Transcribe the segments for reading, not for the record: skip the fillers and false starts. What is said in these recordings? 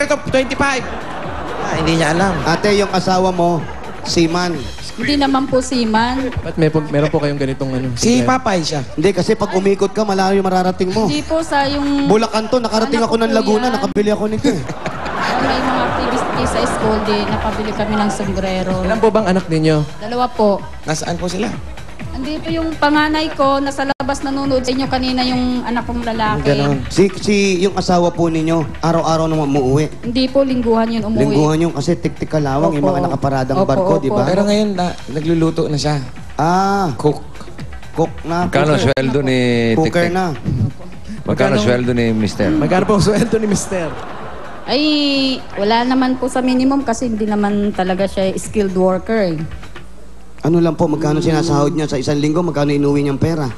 ito, 25. Ah, hindi niya alam. Ate, yung asawa mo, seaman. Hindi naman po seaman. Ba't meron po kayong ganitong ano? Si Papay siya. Hindi, kasi pag umikot ka, malayo yung mararating mo. Hindi po sa yung... Bulacan to, nakarating Anak ako ko ng po Laguna, yan. nakabili ako nito eh. May mga activities sa school din. Napabili kami ng sombrero. Ilan po bang anak ninyo? 2 po. Nasaan po sila? Andito yung panganay ko, nasa labas nanonood sa inyo kanina yung anak kong lalaki. Ganon. Yung asawa po ninyo, araw-araw naman umuwi. Hindi po, lingguhan yun umuwi. Lingguhan yung kasi tik-tik kalawang, yung Opo. mga nakaparadang Opo, barko, opo. di ba? Pero ngayon, nagluluto na siya. Cook na. Magkano sweldo ni Cooker Tik-Tik? na. Magkano sweldo ni Mister? Magkano po ang sweldo ni Mister? Ay, wala naman po sa minimum kasi hindi naman talaga siya skilled worker eh. Ano lang po, magkano sinasahod niya sa isang linggo, magkano inuwi niyang pera?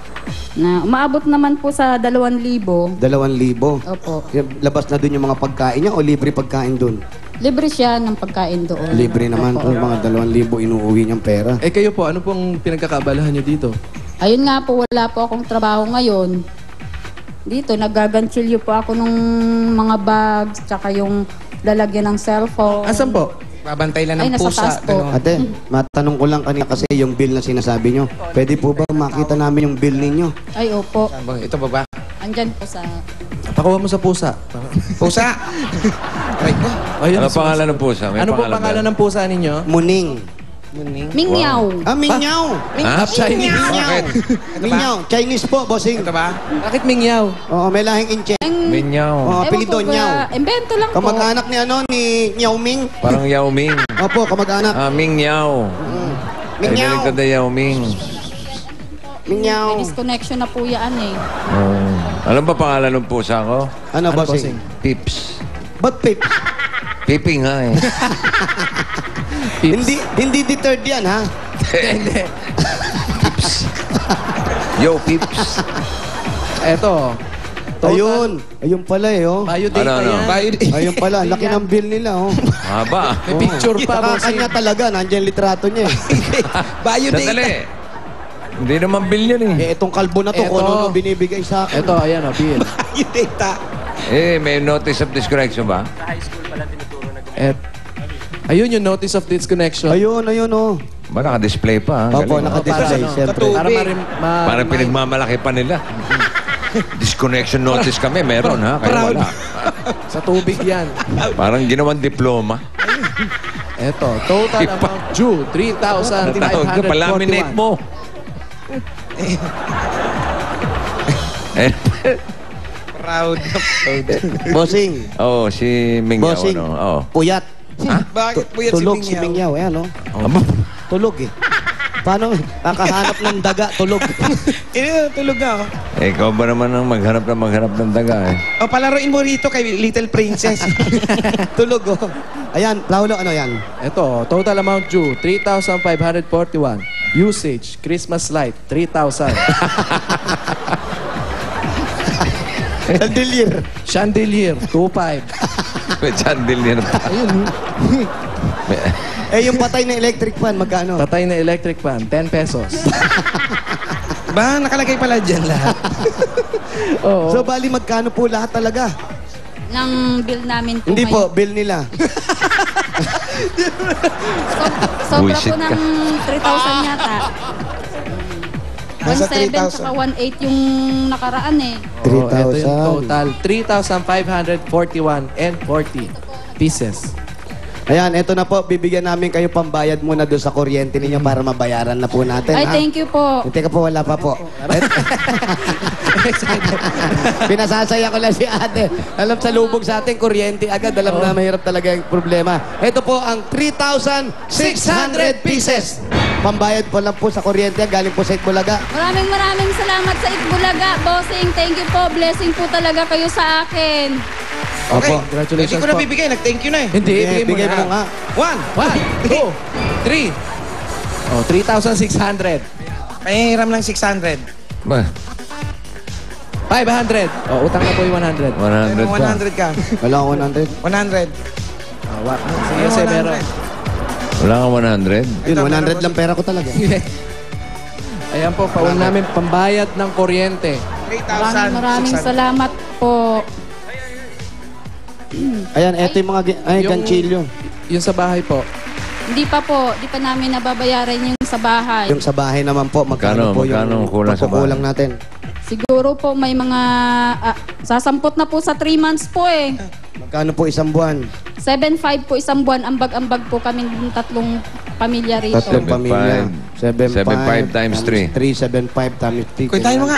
Na umaabot naman po sa 2,000. 2,000. Opo. Labas na dun yung mga pagkain niya o libre pagkain dun? Libre siya ng pagkain doon. Libre naman po, mga 2,000 inuuwi niyang pera. Eh kayo po, ano pong pinagkakaabalahan nyo dito? Ayun nga po, wala po akong trabaho ngayon. Dito, nagaganchilyo po ako nung mga bags, tsaka yung lalagyan ng cellphone. Asan po? Babantay lang Ay, ng nasa pusa. taas po. Ganun. Ate, matanong ko lang kanina kasi yung bill na sinasabi niyo. Pwede po ba makita namin yung bill ninyo? Ay, opo. Ito ba ba? Andyan po sa... Pakuha mo sa pusa. Pusa! Aray ko. Ayun, Ano pangalan ng pusa? May Ano po pangalan ba pangalan yan? ng pusa ninyo? Muning. Mingyaw. Minyaw! Ha? Chinese. Minyaw! Minyaw! Chinese po, bossing. Ito ba? Bakit Mingyaw? Oo, may lahing inche. Minyaw. Oo, apelido Nyaw. Invento lang po. Kamag-anak ni Yao Ming. Parang Yao Ming. Opo, kamag-anak. Mingyaw. Minyaw! Kaibigan ka na Yao Ming. Minyaw! May disconnection na po yan eh. Alam ba pangalan ng pusa ko? Ano, Ano, bossing? Pips. Ba't Pip? Piping nga eh. Hindi deterred yan, ha? Pips. Yo, Pips. Eto. Ayun. Ayun pala eh, oh. Bio data Ano? yan. Ayun pala, laki ng bill nila, oh. Haba. May picture pa, bossing. Kanya talaga, nandiyan litrato niya eh. Bayo Sandali. Hindi naman bill yan eh. Itong kalbo na to, Eto. kung ano binibigay sa akin. Eto, ayan o, bill. Bayo data. May notice of disconnection ba? Ayun yung notice of disconnection. Ayun, oh. Ba, naka-display pa. Ha? Opo, Galing. naka-display, Para ano? siyempre. Para Parang pinagmamalaki pa nila. Disconnection notice kami, meron ha? Kaya Proud. wala. Sa tubig yan. Parang ginawang diploma. Eto, total Ipa. amount due, Natawag ka, palaminate 3,541. mo. Proud na proud. Bossing. Oh, si Mingyaw. Bossing. Ano? Oh. Puyat. Bakit po yan Tulog si si Mingyaw? Mingyaw. Ayan, oh. Aba, Tulog eh. Paano? Kakahanap ng daga, tulog. Tulog na ako. ikaw ba naman ang maghanap ng daga eh? O, palaruin mo rito kay Little Princess. Tulog, oh. Ayan, Paulo, ano yan? Ito, total amount due, 3,541. Usage, Christmas light, 3,000. Chandelier. Chandelier, 2,500. May chandelier. Eh, yung patay na electric fan, magkano? Patay na electric fan, 10 pesos. Ba, nakalagay pala dyan lahat. Oo. So, bali, magkano po lahat talaga? Ng bill namin po Hindi ngayon. po, bill nila. Sobra Bullshit po ka. ng 3,000 yata. Nasa 1,700 3,000. tsaka 1,800 yung nakaraan eh. Oo, ito yung 3,000. total, 3,541 and 40 pieces. Ayan, eto na po. Bibigyan namin kayo pambayad muna doon sa kuryente ninyo para mabayaran na po natin. Ay, ha? thank you po. Teka po, wala pa po. Pinasasaya ko lang si ate. Alam, sa lubog sa atin, kuryente agad. Alam na mahirap talaga yung problema. Ito po ang 3,600 pieces. Pambayad po lang po sa kuryente. Galing po sa Itbulaga. Maraming salamat sa Itbulaga, bossing. Thank you po. Blessing po talaga kayo sa akin. Okay. Congratulations Hindi ko na po. bibigay. Nag-thank you na eh. Hindi, Bigay mo nga. 1, 1, 2, 3. Oh, 3,600. Pahiram lang 600. Ba, 500. Oh, utang na po yung 100. 100 pa. 100 ka. Wala akong 100. 100. Oh, what? Sige, kasi meron. Wala kang 100? Yun, 100 lang pera ko talaga. Ayan po, paul namin pambayad ng kuryente. 3,600. Maraming salamat po. Ayan, eto yung mga... ganchilyo. Yung sa bahay po. Hindi pa po, di pa namin nababayaran yung sa bahay. Yung sa bahay naman po, magkano po Magkano yung kulang sa bahay? pagkukulang natin? Siguro po may mga, sasampot na po sa 3 months po eh. Magkano po isang buwan? 7.5 po isang buwan, ambag-ambag po kaming tatlong pamilya rito. Tatlong 7.5. pamilya. 7.5 times 3. 3, 7.5 times 3. Kuya tayo mga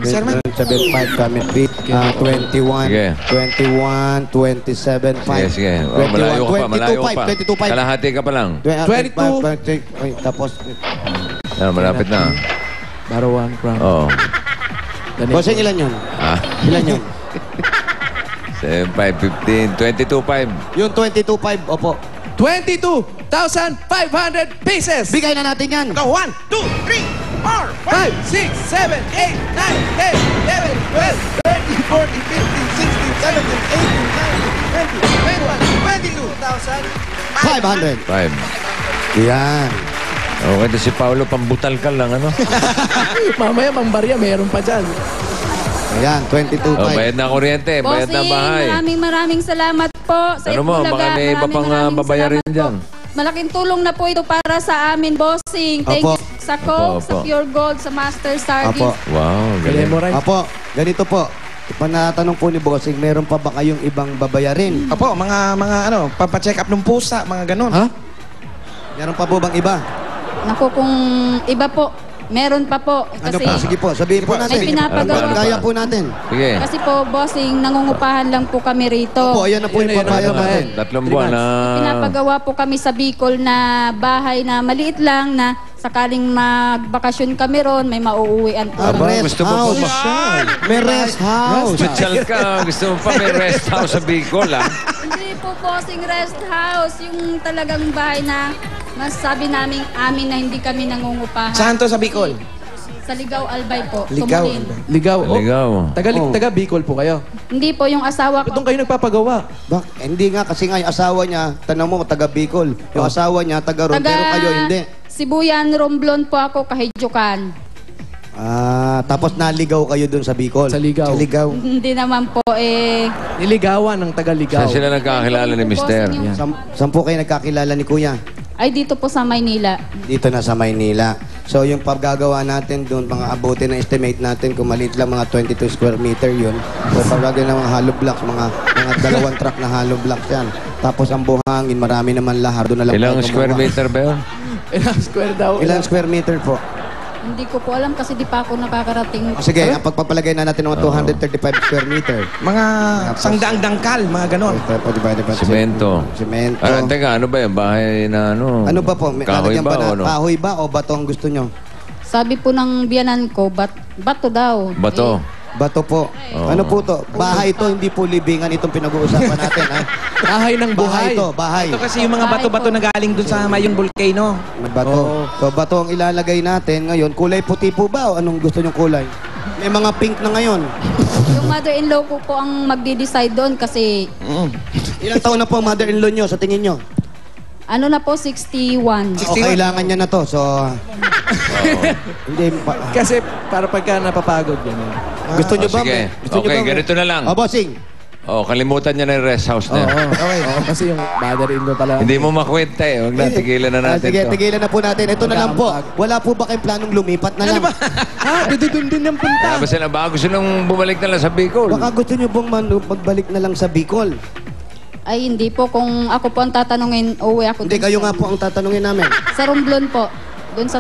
Sherman. 7.5 times 3, 21, Sige. 21, 27, 5. Sige, sige. Oh, malayo ka pa, malayo ka pa. 22.5. Kalahati ka pa lang. 22. Tapos, Malapit na. Baro 1 crown. Oo. Ganito. bossing ilan yun? Ah, Ilan yun? 7, 5, 15, 22.5. Yung 22.5, opo. 22,500 pieces! Bigay na natin yan. Go, 1, 2, 3, 4, 5, 6, 7, 8, 9, 10, 11, 12, 13, 14, 15, 16, 17, 18, 19, 20, 21, 22,000. 500. Yan. Okay, ito si Paolo, pambutal ka lang, ano? Mamaya, Mang Barya, meron pa dyan. Ayan, 22.5. Oh, bayad na kuryente, bayad na bahay. maraming salamat po sa Ano mo, Itbulaga. baka may iba pang Maraming babayarin salamat dyan. po. Malaking tulong na po ito para sa amin, bossing. Thank Opo. you sa Coke, Opo, sa opo. Pure Gold, sa Master Sardines. Apo. Wow, Bili galing. mo rin. Apo, ganito po. Panatanong po ni Bossing, meron pa ba kayong ibang babayarin? Opo, mga ano, papacheck up ng pusa, mga ganun. Ha? Meron pa po bang iba? Naku, kung iba po, meron pa po. Ano Kasi, pa? Sige po, sabihin po may natin. pinapagawa Ano pa? Kaya po natin. Sige. Kasi po, bossing, nangungupahan lang po kami rito. Opo, ayan na po yung Yun, pabayad yun, natin. 3 buwan na... Pinapagawa po kami sa Bicol na bahay na maliit lang na sakaling magbakasyon kami ron, may mauuwian po. Ah, Aba, rest gusto mo house. pa May rest house. Special ka. Gusto mo pa may rest house sa Bicol, ha? Hindi po bossing rest house, yung talagang bahay na masasabi amin na hindi kami nangungupahan. Saan to sa Bicol? Sa Ligaw Albay po. Ligaw, Tumalin. Albay. Ligaw. Oh, Ligaw. Taga Bicol po kayo. Hindi po, yung asawa ko. Doon kayo nagpapagawa. Hindi nga, kasi nga yung asawa niya, tanong mo, taga Bicol. Yung asawa niya, taga Ron, pero kayo hindi. Sibuyan, Romblon po ako, Kahidjukan. Tapos naligaw kayo dun sa Bicol. Sa Ligaw. Sa Ligaw. Hindi naman po Niligawan ng taga-Ligaw. Saan sila nagkakilala ni Mister? Yan. Saan po kayo nagkakilala ni Kuya? Ay, dito po sa Maynila. Dito na sa Maynila. So yung paggagawa natin doon, mga abutin na estimate natin, kung maliit lang mga 22 square meter yun. So paggagawa ng mga hollow blocks, mga 2 truck na hollow blocks yan. Tapos ang buhangin, marami naman lahar. Doon na lang Ilang tayo square gumawa. meter ba yun? Ilang square daw? Ilang square meter po? Hindi ko po alam kasi di pa ako nakakarating. Sige, ang pagpapalagay na natin ng 235 square meter. Mga sangdaang dangkal, mga ganun. Semento. Semento. Ah, teka, ano ba yan? Bahay na ano? Ano ba po? Kahoy Lalagyan ba na, o ano? kahoy ba o bato ang gusto nyo? Sabi po ng biyanan ko, bato daw. Bato. Bato po. Oo. Ano po to? Bahay to, hindi po libingan itong pinag-uusapan natin. Ha? Bahay ng Bahay buhay. to, bahay. Ito kasi yung mga bato-bato na galing dun sa Mayon Volcano. May bato. Oo. So bato ang ilalagay natin ngayon. Kulay puti po ba o anong gusto nyong kulay? May mga pink na ngayon. Yung mother-in-law ko po ang magde-decide doon kasi Ilang taon na po ang mother-in-law nyo sa tingin nyo? ano na po, 61. O kailangan niya na to. So, hindi pa. Kasi para pagka napapagod yan. Gusto nyo ba? sige. Gusto nyo Okay, ba? ganito na lang. O, bossing. Oh, kalimutan niya na yung rest house na. Okay. Kasi yung mother-in-law pala. Hindi mo makwenta eh. Huwag na, tigilan na natin Sige, to. tigilan na po natin. Ito na lang po. Wala po ba kayong planong lumipat na lang? Ha? Dudun din ang punta. Baka gusto nung bumalik na lang sa Bicol. Baka gusto nyo bang magbalik na lang sa Bicol? Ay, hindi po. Kung ako po ang tatanungin, uuwi ako Hindi, dun kayo sa- nga po ang tatanungin namin. Sa Romblon po. Doon sa